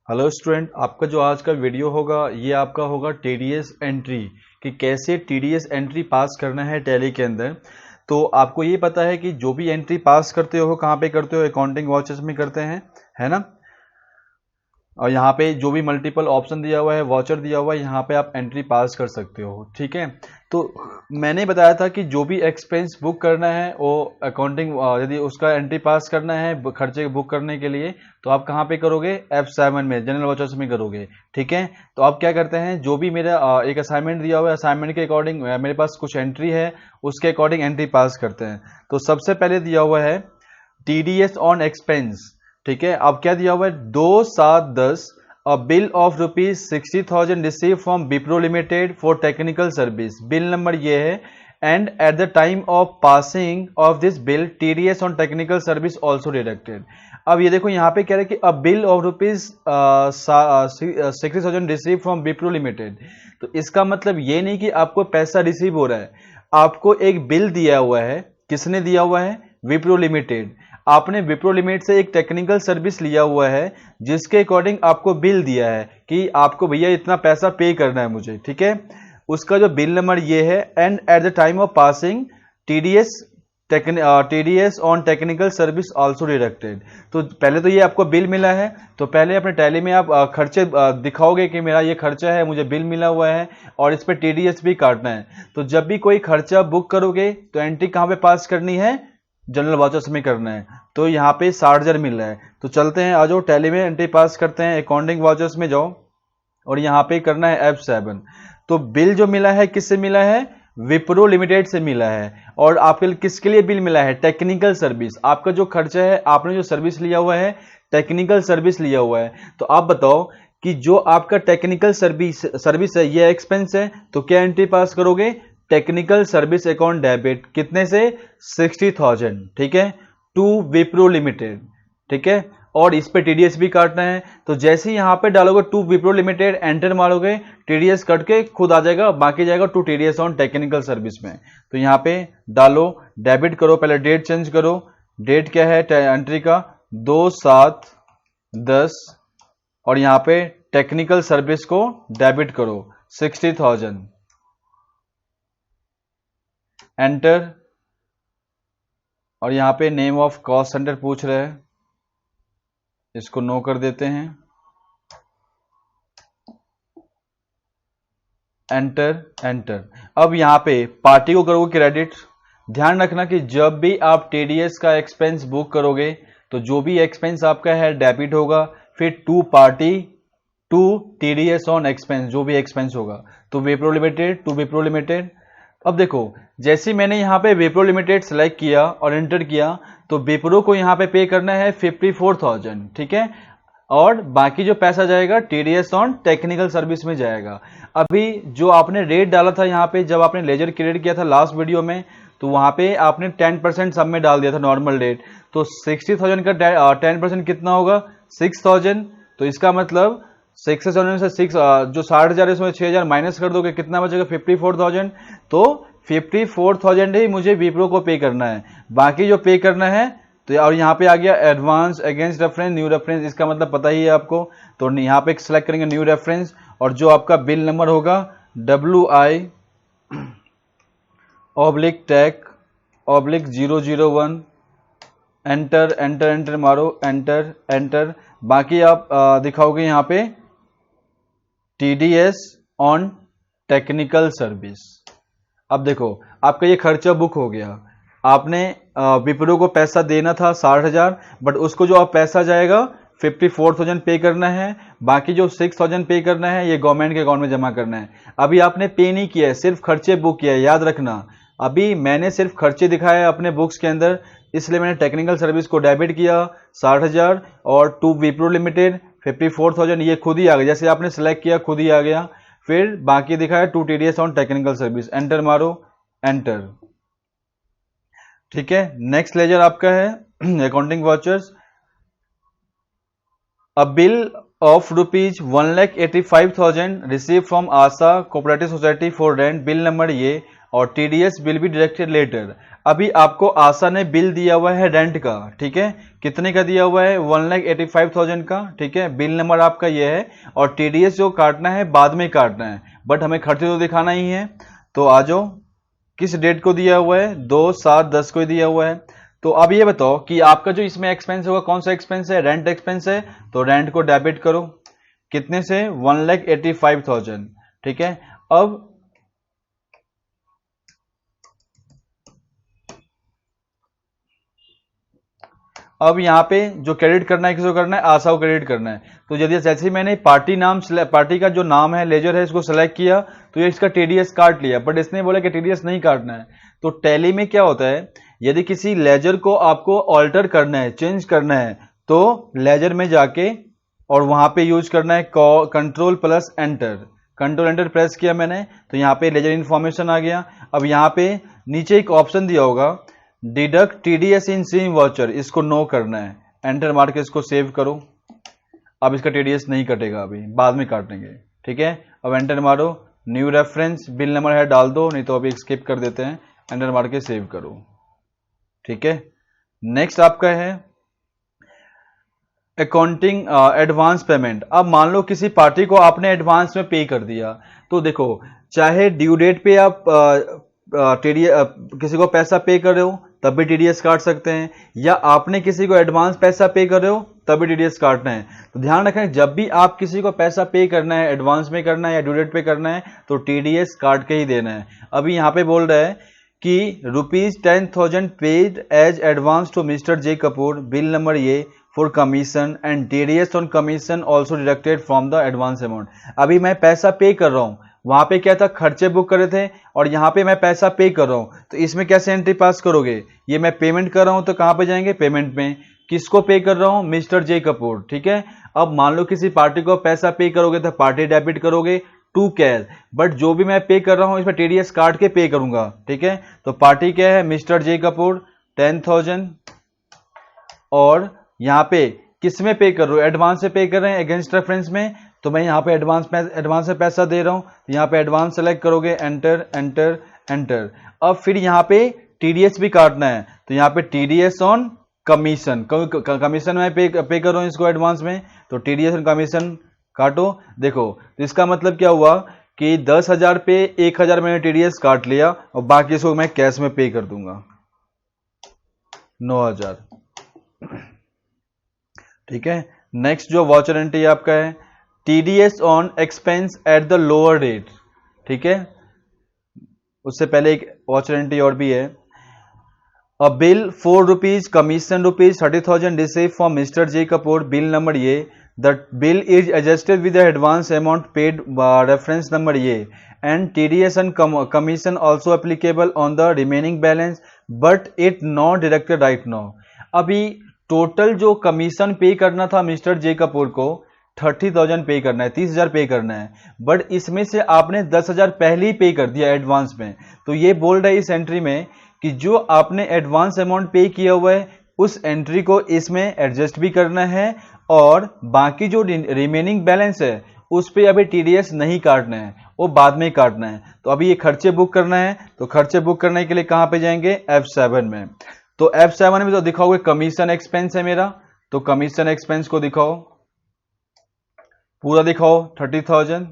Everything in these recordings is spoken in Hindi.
हेलो स्टूडेंट, आपका जो आज का वीडियो होगा ये आपका होगा टीडीएस एंट्री कि कैसे टीडीएस एंट्री पास करना है टैली के अंदर। तो आपको ये पता है कि जो भी एंट्री पास करते हो कहाँ पे करते हो, अकाउंटिंग वॉचर्स में करते हैं, है ना। और यहाँ पे जो भी मल्टीपल ऑप्शन दिया हुआ है, वॉचर दिया हुआ है, यहाँ पे आप एंट्री पास कर सकते हो, ठीक है। तो मैंने बताया था कि जो भी एक्सपेंस बुक करना है वो अकाउंटिंग, यदि उसका एंट्री पास करना है खर्चे बुक करने के लिए, तो आप कहाँ पे करोगे, F7 में, जनरल वॉचर्स में करोगे, ठीक है। तो आप क्या करते हैं, जो भी मेरा एक असाइनमेंट दिया हुआ है, असाइनमेंट के अकॉर्डिंग मेरे पास कुछ एंट्री है, उसके अकॉर्डिंग एंट्री पास करते हैं। तो सबसे पहले दिया हुआ है टीडीएस ऑन एक्सपेंस, ठीक है। अब क्या दिया हुआ है, 2/7/10 अ bill of ₹60,000 receive from Wipro limited for technical service. Bill number ये है and at the time of passing of this bill TDS on technical service also deducted. अब ये देखो यहाँ पे कह रहे हैं कि a bill of ₹60,000 receive from Wipro limited. तो इसका मतलब ये नहीं कि आपको पैसा रिसीव हो रहा है, आपको एक बिल दिया हुआ है। किसने दिया हुआ है, विप्रो लिमिटेड। आपने विप्रो लिमिटेड से एक टेक्निकल सर्विस लिया हुआ है जिसके अकॉर्डिंग आपको बिल दिया है कि आपको भैया इतना पैसा पे करना है मुझे, ठीक है। उसका जो बिल नंबर ये है and at the time of passing TDS on technical service also deducted. तो पहले तो ये आपको बिल मिला है, तो पहले अपने टैली में आप खर्चे दिखाओगे कि मेरा ये खर्चा है, मुझे बिल मिला हुआ है और इस पर टीडीएस भी काटना है। तो जब भी कोई खर्चा बुक करोगे तो एंट्री कहाँ पे पास करनी है, जनरल वॉचर्स में करना है। तो यहाँ पे 60,000 मिल रहा है, तो चलते हैं, आ जाओ टैली में एंट्री पास करते हैं। अकाउंटिंग वॉचर्स में जाओ और यहाँ पे करना है F7। तो बिल जो मिला है किससे मिला है, विप्रो लिमिटेड से मिला है। और आपके किसके लिए बिल मिला है, टेक्निकल सर्विस। आपका जो खर्चा है, आपने जो सर्विस लिया हुआ है, टेक्निकल सर्विस लिया हुआ है। तो आप बताओ कि जो आपका टेक्निकल सर्विस है ये एक्सपेंस है, तो क्या एंट्री पास करोगे, टेक्निकल सर्विस अकाउंट डेबिट, कितने से, 60,000, ठीक है, टू विप्रो लिमिटेड, ठीक है। और इस पे टीडीएस भी काटना है। तो जैसे ही यहां पे डालोगे टू विप्रो लिमिटेड, एंटर मारोगे, टीडीएस कट के खुद आ जाएगा, बाकी जाएगा to TDS on technical service में। तो यहां पे डालो, डेबिट करो, पहले डेट चेंज करो। डेट क्या है एंट्री का, 2/7/10 और यहां पे टेक्निकल सर्विस को डेबिट करो 60,000, एंटर। और यहां पे नेम ऑफ कॉस्ट सेंटर पूछ रहे हैं, इसको नो कर देते हैं, एंटर एंटर। अब यहां पे पार्टी को करोगे क्रेडिट। ध्यान रखना कि जब भी आप टीडीएस का एक्सपेंस बुक करोगे तो जो भी एक्सपेंस आपका है डेबिट होगा, फिर to party to TDS on expense, जो भी एक्सपेंस होगा। तो Wipro limited to Wipro limited. अब देखो, जैसे मैंने यहाँ पे विप्रो लिमिटेड सेलेक्ट किया और एंटर किया, तो विप्रो को यहाँ पे करना है 54,000, ठीक है। और बाकी जो पैसा जाएगा टीडीएस ऑन टेक्निकल सर्विस में जाएगा। अभी जो आपने रेट डाला था यहाँ पे, जब आपने लेजर क्रिएट किया था लास्ट वीडियो में, तो वहां पे आपने 10% सब में डाल दिया था नॉर्मल रेट। तो 60,000 का 10% कितना होगा, 6,000। तो इसका मतलब 6,000 से 6 जो 60,000 है उसमें 6,000 माइनस कर दोगे, कितना बचेगा, 54,000। तो 54,000 ही मुझे विप्रो को पे करना है, बाकी जो पे करना है। तो और यहाँ पे आ गया advance against reference, new reference, इसका मतलब पता ही है आपको। तो यहाँ पे सिलेक्ट करेंगे न्यू रेफरेंस और जो आपका बिल नंबर होगा WI/TAC/001, एंटर एंटर एंटर मारो, एंटर एंटर। बाकी आप दिखाओगे यहाँ पे टीडीएस ऑन टेक्निकल सर्विस। अब देखो, आपका ये खर्चा बुक हो गया, आपने विप्रो को पैसा देना था 60,000, बट उसको जो आप पैसा जाएगा 54,000 पे करना है, बाकी जो 6,000 पे करना है ये गवर्नमेंट के अकाउंट में जमा करना है। अभी आपने पे नहीं किया है, सिर्फ खर्चे बुक किया है, याद रखना। अभी मैंने सिर्फ खर्चे दिखाए अपने बुक्स के अंदर, इसलिए मैंने टेक्निकल सर्विस को डेबिट किया 60,000 और टू विप्रो लिमिटेड 54,000, ये खुद ही आ गया, जैसे आपने सेलेक्ट किया खुद ही आ गया। फिर बाकी दिखाया to TDS on technical service, enter मारो, एंटर, ठीक है। नेक्स्ट लेजर आपका है accounting vouchers. A bill of ₹1,85,000 receive from Asha cooperative society for rent. Bill number ये और TDS will be deducted later. अभी आपको आशा ने बिल दिया हुआ है रेंट का, ठीक है, कितने का दिया हुआ है 1,85,000 का, ठीक है, बिल नंबर आपका ये है, और टीडीएस जो काटना है बाद में काटना है, बट हमें खर्चे तो दिखाना ही है। तो आ जाओ, किस डेट को दिया हुआ है 2/7/10 को दिया हुआ है। तो अब ये बताओ कि आपका जो इसमें एक्सपेंस होगा कौन सा एक्सपेंस है, रेंट एक्सपेंस है, तो रेंट को डेबिट करो कितने से 1,85,000, ठीक है। अब यहाँ पे जो क्रेडिट करना है किसको करना है, आशा को क्रेडिट करना है। तो यदि जैसे ही मैंने पार्टी का जो नाम है लेजर है इसको सेलेक्ट किया तो ये इसका टीडीएस काट लिया, बट इसने बोला कि टीडीएस नहीं काटना है। तो टैली में क्या होता है, यदि किसी लेजर को आपको ऑल्टर करना है, चेंज करना है, तो लेजर में जाके और वहां पे यूज करना है control plus enter. Control enter press किया मैंने तो यहाँ पे लेजर इन्फॉर्मेशन आ गया। अब यहाँ पे नीचे एक ऑप्शन दिया होगा deduct TDS in same voucher, इसको नो करना है, एंटर मार के इसको सेव करो। अब इसका टीडीएस नहीं कटेगा, अभी बाद में काटेंगे, ठीक है। अब एंटर मारो, न्यू रेफरेंस बिल नंबर है डाल दो, नहीं तो अभी स्किप कर देते हैं, एंटर मार के सेव करो, ठीक है। नेक्स्ट आपका है अकाउंटिंग एडवांस पेमेंट। अब मान लो किसी पार्टी को आपने एडवांस में पे कर दिया, तो देखो चाहे ड्यू डेट पे आप किसी को पैसा पे कर रहे हो तब भी टीडीएस काट सकते हैं, या आपने किसी को एडवांस पैसा पे कर रहे हो तब भी टीडीएस काटना है। तो ध्यान रखें, जब भी आप किसी को पैसा पे करना है, एडवांस में करना है या ड्यू डेट पे करना है, तो टीडीएस काट के ही देना है। अभी यहाँ पे बोल रहा है कि ₹10,000 paid as advance to mister J Kapoor, bill number ये for commission and TDS on commission also deducted from the advance amount. अभी मैं पैसा पे कर रहा हूं, वहां पे क्या था खर्चे बुक करे थे, और यहां पे मैं पैसा पे कर रहा हूं, तो इसमें कैसे एंट्री पास करोगे, ये मैं पेमेंट कर रहा हूं तो कहां पे जाएंगे पेमेंट में, किसको पे कर रहा हूं मिस्टर जे कपूर, ठीक है। अब मान लो किसी पार्टी को पैसा पे करोगे तो पार्टी डेबिट करोगे टू कैश, बट जो भी मैं पे कर रहा हूं इसमें टीडीएस काट के पे करूंगा, ठीक है। तो पार्टी क्या है मिस्टर जे कपूर 10,000, और यहां पे किस में पे कर रहे हो, एडवांस से पे कर रहे हैं अगेंस्ट रेफरेंस में, तो मैं यहाँ पे एडवांस से पैसा दे रहा हूं, तो यहाँ पे एडवांस सेलेक्ट करोगे, एंटर एंटर एंटर। अब फिर यहाँ पे टीडीएस भी काटना है, तो यहाँ पे टीडीएस ऑन कमीशन, कमीशन में पे कर रहा हूं इसको एडवांस में, तो टीडीएस ऑन कमीशन काटो। देखो तो इसका मतलब क्या हुआ कि 10,000 पे 1,000 मैंने टीडीएस काट लिया, और बाकी इसको मैं कैश में पे कर दूंगा 9,000, ठीक है। नेक्स्ट जो वाउचर एंट्री आपका है TDS on expense at the lower rate, ठीक है। उससे पहले एक वाउचर एंट्री और भी है, a bill ₹4 commission ₹30,000 receive from mister J Kapoor, bill number ये, the bill is adjusted with the advance amount paid reference number ये, and TDS and commission also applicable on the remaining balance but it not deducted right now. अभी टोटल जो कमीशन पे करना था मिस्टर जे कपूर को 30,000 पे करना है, 30,000 पे करना है, बट इसमें से आपने 10,000 पहले ही पे कर दिया एडवांस में। तो ये बोल रहा है इस एंट्री में कि जो आपने एडवांस अमाउंट पे किया हुआ है उस एंट्री को इसमें एडजस्ट भी करना है, और बाकी जो रिमेनिंग बैलेंस है उस पे अभी टीडीएस नहीं काटना है, वो बाद में काटना है। तो अभी ये खर्चे बुक करना है, तो खर्चे बुक करने के लिए कहां पे जाएंगे F7 में। तो F7 में तो दिखाओगे कमीशन एक्सपेंस है मेरा, तो कमीशन एक्सपेंस को दिखाओ, पूरा दिखाओ 30,000,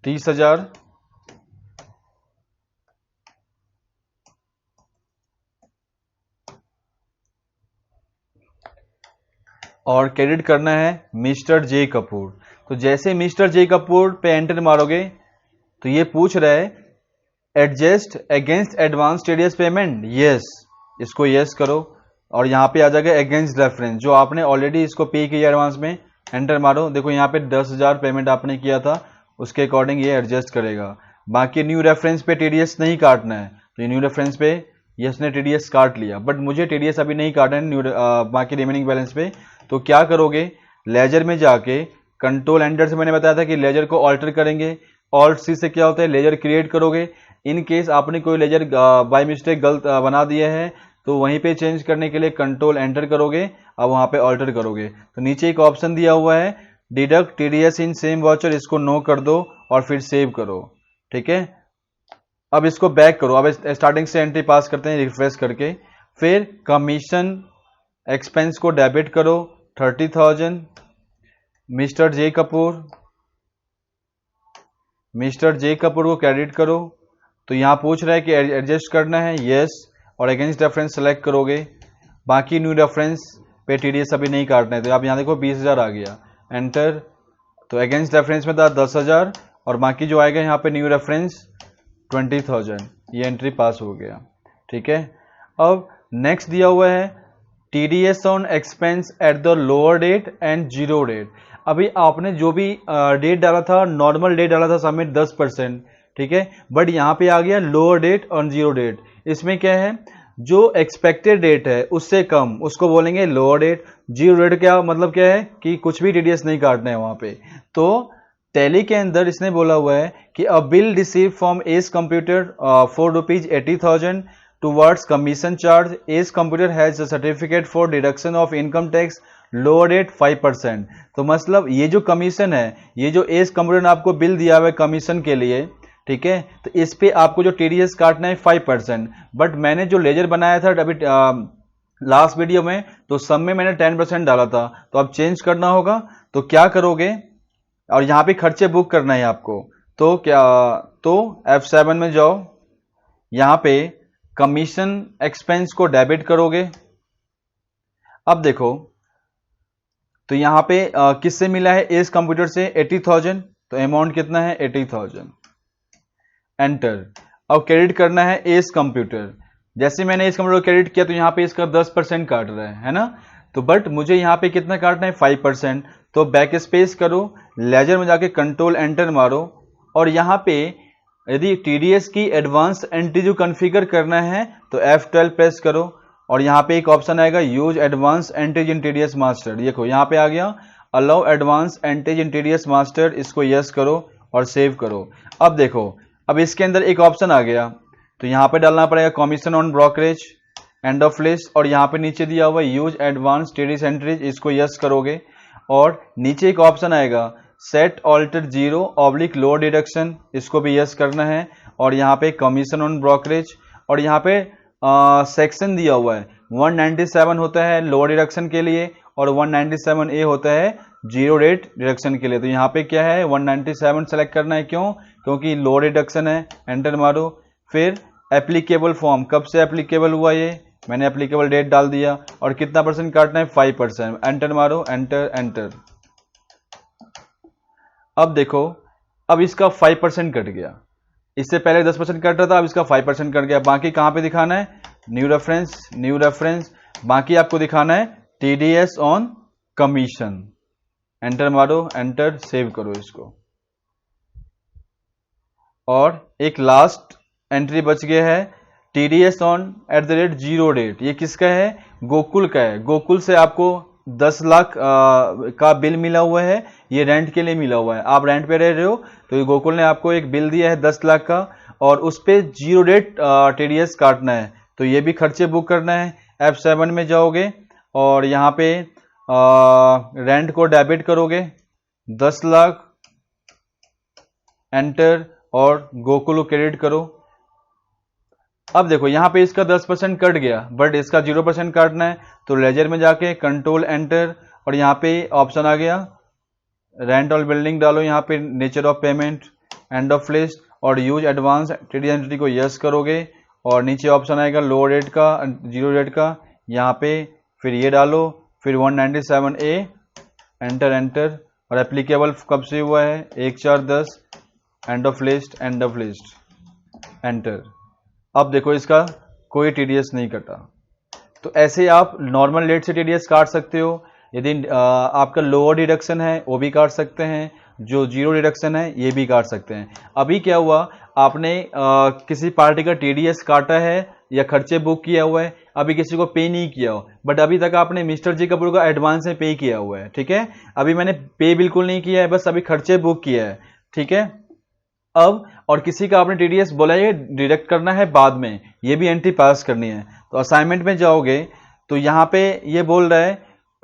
$30,000, और क्रेडिट करना है मिस्टर जे कपूर। तो जैसे मिस्टर जे कपूर पे एंटर मारोगे तो ये पूछ रहा है adjust against advance TDS payment, yes, इसको यस करो, और यहाँ पे आ जाएगा अगेंस्ट रेफरेंस, जो आपने ऑलरेडी इसको पे किया एडवांस में, एंटर मारो। देखो यहाँ पे 10,000 पेमेंट आपने किया था, उसके अकॉर्डिंग ये एडजस्ट करेगा। बाकी न्यू रेफरेंस पे टीडीएस नहीं काटना है, तो न्यू रेफरेंस पे यस ने टीडीएस काट लिया, बट मुझे टीडीएस अभी नहीं काटना है बाकी रिमेनिंग बैलेंस पे। तो क्या करोगे, लेजर में जाके कंट्रोल एंटर से मैंने बताया था कि लेजर को ऑल्टर करेंगे, ऑल्ट सी से क्या होता है लेजर क्रिएट करोगे। इन केस आपने कोई लेजर बाय मिस्टेक गलत बना दिया है तो वहीं पे चेंज करने के लिए कंट्रोल एंटर करोगे, अब वहां पे ऑल्टर करोगे तो नीचे एक ऑप्शन दिया हुआ है deduct TDS in same voucher, इसको नो कर दो और फिर सेव करो। ठीक है, अब इसको बैक करो, अब स्टार्टिंग से एंट्री पास करते हैं रिफ्रेश करके। फिर कमीशन एक्सपेंस को डेबिट करो 30,000, मिस्टर जे कपूर को क्रेडिट करो। तो यहां पूछ रहा है कि एडजस्ट करना है, यस, और अगेंस्ट रेफरेंस सेलेक्ट करोगे। बाकी न्यू रेफरेंस पे टीडीएस अभी नहीं काटना है, तो आप यहां देखो 20,000 आ गया, एंटर। तो अगेंस्ट रेफरेंस में था 10,000 और बाकी जो आएगा यहाँ पे न्यू रेफरेंस 20,000, ये एंट्री पास हो गया। ठीक है, अब नेक्स्ट दिया हुआ है TDS on expense at the lower date and zero date. अभी आपने जो भी डेट डाला था, नॉर्मल डेट डाला था सबमिट 10%, ठीक है, बट यहाँ पे आ गया लोअर डेट और जीरो डेट। इसमें क्या है, जो एक्सपेक्टेड डेट है उससे कम, उसको बोलेंगे लोअर डेट। जीरो डेट क्या मतलब क्या है कि कुछ भी टीडीएस नहीं काटना है वहां पे। तो टैली के अंदर इसने बोला हुआ है कि a bill receive from S computer for ₹80,000 towards commission charge, S computer has a certificate for deduction of income tax, lower date 5%। तो मतलब ये जो कमीशन है, ये जो एस कंप्यूटर ने आपको बिल दिया हुआ है कमीशन के लिए, ठीक है, तो इस पे आपको जो टीडीएस काटना है 5%। बट मैंने जो लेजर बनाया था अभी लास्ट वीडियो में, तो सब में मैंने 10% डाला था, तो अब चेंज करना होगा। तो क्या करोगे, और यहां पे खर्चे बुक करना है आपको, तो क्या, तो F7 में जाओ, यहां पे कमीशन एक्सपेंस को डेबिट करोगे। अब देखो, तो यहां पे किससे मिला है, एस कंप्यूटर से 80,000, तो अमाउंट कितना है 80,000, एंटर। अब क्रेडिट करना है एस कंप्यूटर। जैसे मैंने एस कंप्यूटर क्रेडिट किया तो यहां पे इसका 10% काट रहा है ना, तो बट मुझे यहां पे कितना काटना है 5%। तो बैक स्पेस करो, लेजर में जाके कंट्रोल एंटर मारो, और यहां पे यदि टीडीएस की एडवांस एंट्री जो कॉन्फ़िगर करना है तो F12 प्रेस करो, और यहां पे एक ऑप्शन आएगा use advance entries in TDS master. देखो यहां पे आ गया allow advance entries in TDS master, इसको यस करो और सेव करो। अब देखो, अब इसके अंदर एक ऑप्शन आ गया, तो यहां पे डालना पड़ेगा commission on brokerage end of list, और यहां पे नीचे दिया हुआ यूज एडवांस टीडीएस एंट्रीज, इसको यस करोगे। और नीचे एक ऑप्शन आएगा सेट ऑल्टर 0 लो डिडक्शन, इसको भी यस करना है। और यहाँ पे कमीशन ऑन ब्रोकरेज, और यहाँ पे सेक्शन दिया हुआ है 197 होता है लो डिडक्शन के लिए, और 197A होता है जीरो रेट डिडक्शन के लिए। तो यहाँ पे क्या है 197 सेलेक्ट करना है, क्यों, क्योंकि लो डिडक्शन है, एंटर मारो। फिर एप्लीकेबल फॉर्म, कब से एप्लीकेबल हुआ ये, मैंने एप्लीकेबल डेट डाल दिया, और कितना परसेंट काटना है 5%, एंटर मारो, एंटर एंटर। अब देखो, अब इसका 5% कट गया, इससे पहले 10% कट रहा था, अब इसका 5% कट गया। बाकी कहां पे दिखाना है, न्यू रेफरेंस, बाकी आपको दिखाना है टीडीएस ऑन कमीशन, एंटर मारो, एंटर, सेव करो इसको। और एक लास्ट एंट्री बच गया है टीडीएस ऑन @जीरो डेट, ये किसका है, गोकुल का है। गोकुल से आपको 10 लाख का बिल मिला हुआ है, ये रेंट के लिए मिला हुआ है, आप रेंट पे रह रहे हो, तो ये गोकुल ने आपको एक बिल दिया है 10 लाख का, और उस पे जीरो डेट टीडीएस काटना है, तो ये भी खर्चे बुक करना है। F7 में जाओगे और यहाँ पे रेंट को डेबिट करोगे 10 लाख, एंटर, और गोकुल को क्रेडिट करो। अब देखो यहाँ पे इसका 10% कट गया, बट इसका 0% काटना है, तो लेजर में जाके कंट्रोल एंटर, और यहाँ पे ऑप्शन आ गया रेंट और बिल्डिंग डालो, यहाँ पे nature of payment, end of list, और यूज एडवांस टीडीएस एंट्री को यस करोगे, और नीचे ऑप्शन आएगा लो रेट का, जीरो रेट का, यहाँ पे फिर ये डालो, फिर 197A, एंटर एंटर, और एप्लीकेबल कब से हुआ है 1/4/10, एंड ऑफ लिस्ट, एंटर। अब देखो इसका कोई टीडीएस नहीं कटा। तो ऐसे आप नॉर्मल रेट से टीडीएस काट सकते हो, यदि आपका लोअर डिडक्शन है वो भी काट सकते हैं, जो जीरो डिडक्शन है ये भी काट सकते हैं। अभी क्या हुआ, आपने किसी पार्टी का टीडीएस काटा है या खर्चे बुक किया हुआ है, अभी किसी को पे नहीं किया हो, बट अभी तक आपने मिस्टर जी कपूर का एडवांस में पे किया हुआ है, ठीक है, अभी मैंने पे बिल्कुल नहीं किया है, बस अभी खर्चे बुक किया है, ठीक है। अब और किसी का आपने टीडीएस बोला है डिडक्ट करना है बाद में, ये भी एंट्री पास करनी है, तो असाइनमेंट में जाओगे तो यहाँ पे ये बोल रहा है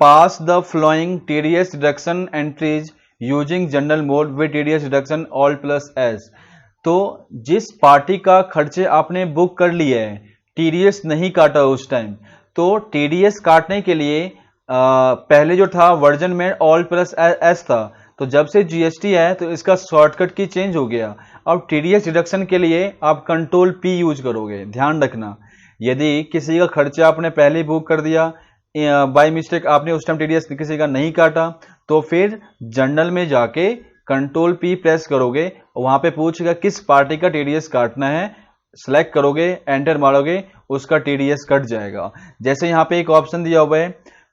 pass the following TDS deduction entries using general mode with TDS deduction all plus S. तो जिस पार्टी का खर्चे आपने बुक कर लिए है, टीडीएस नहीं काटा उस टाइम, तो टीडीएस काटने के लिए पहले जो था वर्जन में ऑल प्लस एस था, तो जब से जीएसटी आया तो इसका शॉर्टकट की चेंज हो गया। अब टीडीएस डिडक्शन के लिए आप कंट्रोल पी यूज करोगे। ध्यान रखना, यदि किसी का खर्चा आपने पहले बुक कर दिया, बाय मिस्टेक आपने उस टाइम टीडीएस किसी का नहीं काटा, तो फिर जनरल में जाके कंट्रोल पी प्रेस करोगे, वहां पे पूछेगा किस पार्टी का टीडीएस काटना है, सिलेक्ट करोगे, एंटर मारोगे, उसका टीडीएस कट जाएगा। जैसे यहाँ पे एक ऑप्शन दिया हुआ है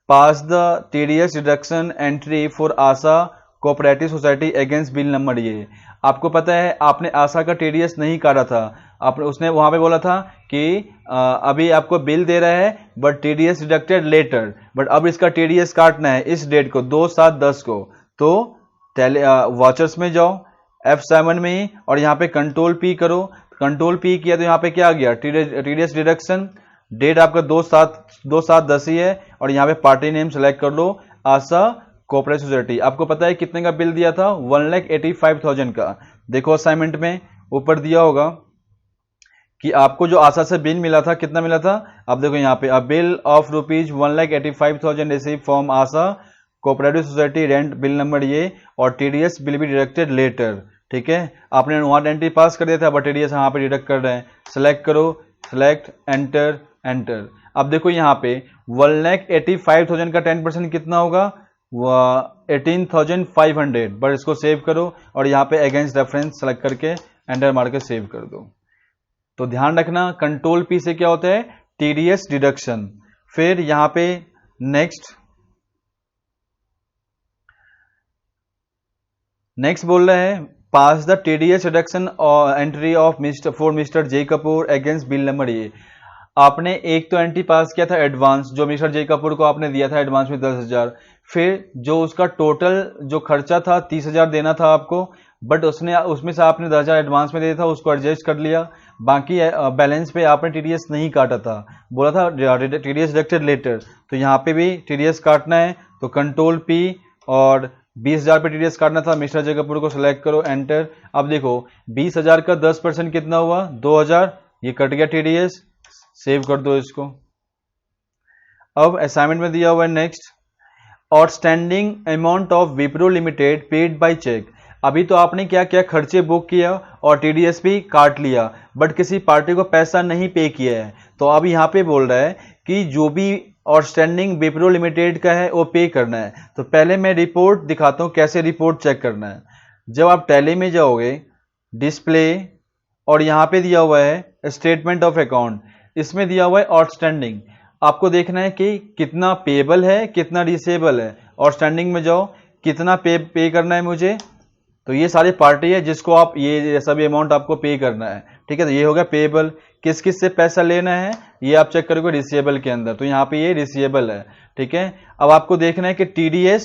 pass the TDS deduction entry for Asha cooperative society against bill number ये। आपको पता है आपने आशा का टीडीएस नहीं काटा था, आपने उसने वहां पे बोला था कि अभी आपको बिल दे रहा है but TDS deducted later, but अब इसका टीडीएस काटना है इस डेट को 2/7/10 को। तो वॉचर्स में जाओ F7 में ही और यहाँ पे कंट्रोल पी करो। कंट्रोल पी किया तो यहाँ पे क्या आ गया, टीडीएस डिडक्शन, डेट आपका 2/7/10 ही है और यहाँ पे पार्टी नेम सेलेक्ट कर लो आशा कोऑपरेटिव सोसाइटी। आपको पता है कितने का बिल दिया था, 1,85,000 का। देखो असाइनमेंट में ऊपर दिया होगा कि आपको जो आशा से बिल मिला था कितना मिला था। अब देखो यहाँ पे bill of rupees 1,85,000 receive from Asha cooperative society rent bill number ये और TDS will be deducted later. ठीक है, आपने वहां एंट्री पास कर दिया था बट टीडीएस यहाँ पे डिडक्ट कर रहे हैं। सेलेक्ट करो, सेलेक्ट, एंटर, एंटर। अब देखो यहाँ पे 1,85,000 का 10% कितना होगा, 18,500। बट इसको सेव करो और यहाँ पे अगेंस्ट रेफरेंस सेलेक्ट करके एंटर मार के सेव कर दो। तो ध्यान रखना कंट्रोल पी से क्या होता है, टीडीएस डिडक्शन। फिर यहाँ पे नेक्स्ट बोल रहे हैं pass the TDS deduction entry of mister J Kapoor against bill number A. आपने एक तो एंट्री पास किया था एडवांस, जो मिस्टर जे कपूर को आपने दिया था एडवांस में 10,000। फिर जो उसका टोटल जो खर्चा था 30,000 देना था आपको, बट उसमें से आपने 10,000 एडवांस में दिया था, उसको एडजस्ट कर लिया। बाकी बैलेंस पे आपने टीडीएस नहीं काटा था, बोला था टीडीएस डिडक्टेड लेटर। तो यहाँ पे भी टीडीएस काटना है तो कंट्रोल पी और 20,000 पे टीडीएस काटना था, मिस्टर जे कपूर को सिलेक्ट करो, एंटर। अब देखो 20,000 का 10% कितना हुआ, 2,000, ये कट गया टीडीएस, सेव कर दो इसको। अब असाइनमेंट में दिया हुआ है next outstanding amount of Wipro limited paid by cheque. अभी तो आपने क्या क्या खर्चे बुक किया और टीडीएस भी काट लिया, बट किसी पार्टी को पैसा नहीं पे किया है। तो अब यहाँ पे बोल रहा है कि जो भी आउटस्टैंडिंग विप्रो लिमिटेड का है वो पे करना है। तो पहले मैं रिपोर्ट दिखाता हूँ कैसे रिपोर्ट चेक करना है। जब आप टैली में जाओगे, डिस्प्ले, और यहाँ पे दिया हुआ है स्टेटमेंट ऑफ अकाउंट, इसमें दिया हुआ है आउटस्टैंडिंग। आपको देखना है कि कितना पेबल है कितना रिसेबल है। आउटस्टैंडिंग में जाओ, कितना पे करना है मुझे, तो ये सारी पार्टी है जिसको आप ये सभी अमाउंट आपको पे करना है। ठीक है, तो ये हो गया पेबल। किस किस से पैसा लेना है ये आप चेक करोगे रिसीवेबल के अंदर, तो यहाँ पे ये रिसीवेबल है। ठीक है, अब आपको देखना है कि टीडीएस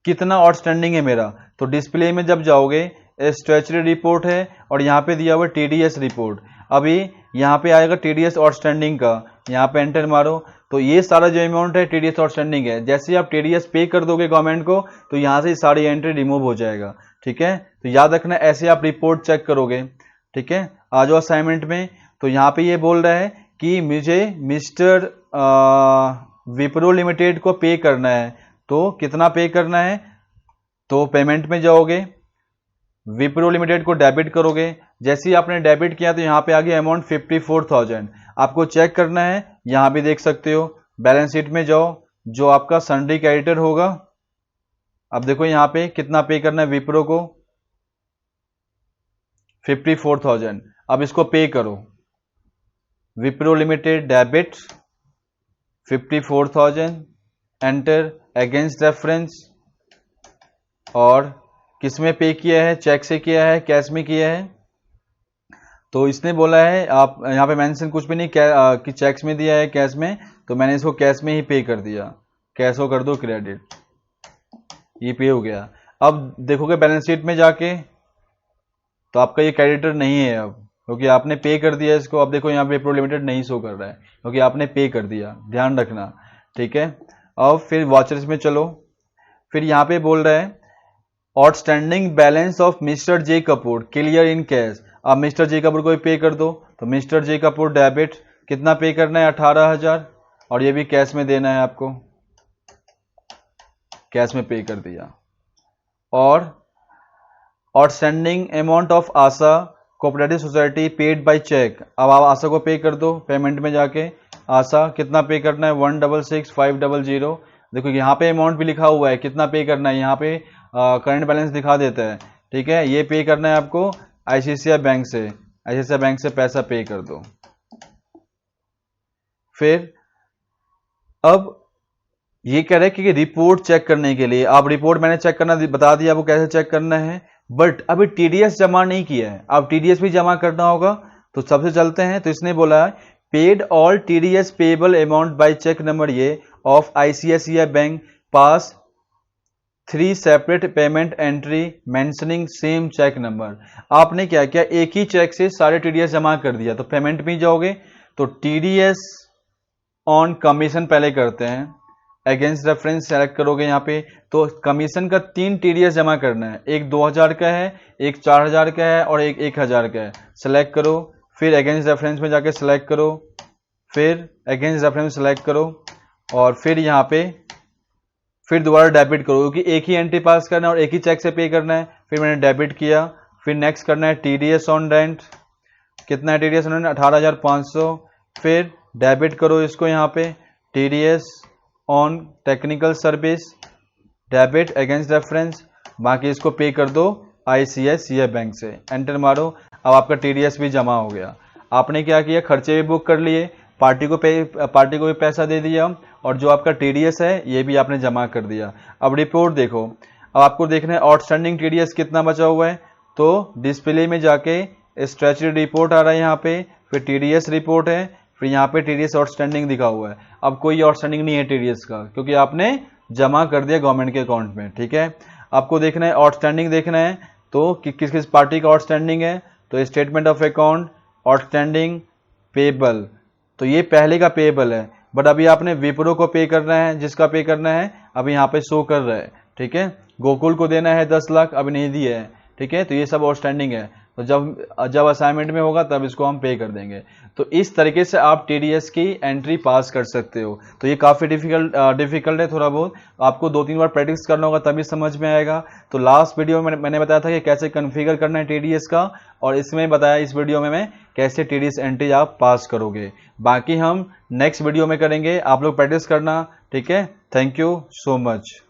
कितना आउटस्टैंडिंग है मेरा। तो डिस्प्ले में जब जाओगे स्टैट्यूटरी रिपोर्ट है और यहाँ पे दिया हुआ टीडीएस रिपोर्ट। अभी यहाँ पे आएगा टीडीएस आउटस्टैंडिंग का, यहाँ पे एंटर मारो, तो ये सारा जो अमाउंट है टीडीएस आउटस्टैंडिंग है। जैसे ही आप टीडीएस पे कर दोगे गवर्नमेंट को तो यहाँ से सारी एंट्री रिमूव हो जाएगा। ठीक है, तो याद रखना ऐसे आप रिपोर्ट चेक करोगे। ठीक है, आ जाओ असाइनमेंट में। तो यहाँ पे ये बोल रहा है कि मुझे मिस्टर विप्रो लिमिटेड को पे करना है, तो कितना पे करना है, तो पेमेंट में जाओगे, विप्रो लिमिटेड को डेबिट करोगे। जैसे ही आपने डेबिट किया तो यहाँ पे आ गया अमाउंट 54,000। आपको चेक करना है, यहाँ भी देख सकते हो, बैलेंस शीट में जाओ, जो आपका सन्ड्री क्रेडिटर होगा। अब देखो यहाँ पे कितना पे करना है विप्रो को, 54,000। अब इसको पे करो, Wipro limited debit 54,000, enter, against reference, और किसमें पे किया है, चेक से किया है, कैश में किया है। तो इसने बोला है, आप यहाँ पे मेंशन कुछ भी नहीं कि चेक्स में दिया है कैश में, तो मैंने इसको कैश में ही पे कर दिया। कैश को कर दो क्रेडिट, ये पे हो गया। अब देखोगे बैलेंस शीट में जाके तो आपका ये क्रेडिटर नहीं है अब। क्योंकि आपने पे कर दिया इसको। अब देखो यहाँ पे विप्रो लिमिटेड नहीं शो कर रहा है क्योंकि आपने पे कर दिया, ध्यान रखना, ठीक है। अब फिर वॉचर्स में चलो, फिर यहाँ पे बोल रहा है outstanding balance of mister J Kapoor clear in cash. अब मिस्टर जे कपूर को भी पे कर दो, तो मिस्टर जे कपूर डेबिट, कितना पे करना है 18,000, और ये भी कैश में देना है आपको, कैश में पे कर दिया। और outstanding amount of Asha cooperative society paid by cheque, अब आप आशा को पे कर दो, पेमेंट में जाके आशा कितना पे करना है 166,500। देखो यहाँ पे अमाउंट भी लिखा हुआ है कितना पे करना है, यहाँ पे करंट बैलेंस दिखा देता है, ठीक है। ये पे करना है आपको आईसीआईसीआई बैंक से, आईसीआईसीआई बैंक से पैसा पे कर दो। फिर अब ये कह रहे हैं कि रिपोर्ट चेक करने के लिए, आप रिपोर्ट मैंने चेक करना बता दिया आपको कैसे चेक करना है, बट अभी टीडीएस जमा नहीं किया है, अब टीडीएस भी जमा करना होगा। तो सबसे चलते हैं, तो इसने बोला है paid all TDS payable amount by cheque number ये of ICICI bank pass 3 separate payment entry mentioning same cheque number. आपने क्या किया, एक ही चेक से सारे टीडीएस जमा कर दिया। तो पेमेंट में जाओगे तो टीडीएस ऑन कमीशन पहले करते हैं, अगेंस्ट रेफरेंस सेलेक्ट करोगे यहाँ पे, तो कमीशन का 3 टीडीएस जमा करना है, एक 2000 का है, एक 4000 का है और एक 1000 का है। सेलेक्ट करो, फिर अगेंस्ट रेफरेंस में जाके सेलेक्ट करो, फिर अगेंस्ट रेफरेंस सेलेक्ट करो, और फिर यहाँ पे फिर दोबारा डेबिट करो, क्योंकि एक ही एंट्री पास करना है और एक ही चेक से पे करना है। फिर मैंने डेबिट किया, फिर नेक्स्ट करना है टीडीएस ऑन रेंट, कितना है टीडीएस ऑन रेंट 18,500। फिर डेबिट करो इसको यहाँ पे, TDS on technical service, debit against reference, बाकी इसको पे कर दो आईसीआईसीआई बैंक से, एंटर मारो। अब आपका टीडीएस भी जमा हो गया। आपने क्या किया, खर्चे भी बुक कर लिए, पार्टी को भी पैसा दे दिया, और जो आपका टीडीएस है ये भी आपने जमा कर दिया। अब रिपोर्ट देखो, अब आपको देखना है आउटस्टैंडिंग टीडीएस कितना बचा हुआ है, तो डिस्प्ले में जाके स्ट्रेचरी रिपोर्ट आ रहा है यहाँ पे, फिर टीडीएस रिपोर्ट है, फिर यहाँ पे टीडीएस आउटस्टैंडिंग दिखा हुआ है। अब कोई आउटस्टैंडिंग नहीं है टीडीएस का, क्योंकि आपने जमा कर दिया गवर्नमेंट के अकाउंट में, ठीक है। आपको देखना है आउटस्टैंडिंग देखना है, तो किस किस पार्टी का आउटस्टैंडिंग है, तो statement of account outstanding payable, तो ये पहले का पेबल है, बट अभी आपने विप्रो को पे करना है, जिसका पे करना है अभी यहाँ पे शो कर रहा है, ठीक है। गोकुल को देना है 10 लाख, अभी नहीं दिया है, ठीक है। तो ये सब आउटस्टैंडिंग है, तो जब असाइनमेंट में होगा तब इसको हम पे कर देंगे। तो इस तरीके से आप टीडीएस की एंट्री पास कर सकते हो। तो ये काफ़ी डिफिकल्ट है थोड़ा बहुत, आपको 2-3 बार प्रैक्टिस करना होगा तभी समझ में आएगा। तो लास्ट वीडियो में मैंने बताया था कि कैसे कन्फिगर करना है टीडीएस का, और इसमें बताया इस वीडियो में मैं कैसे टीडीएस एंट्री आप पास करोगे। बाकी हम नेक्स्ट वीडियो में करेंगे, आप लोग प्रैक्टिस करना, ठीक है। Thank you so much.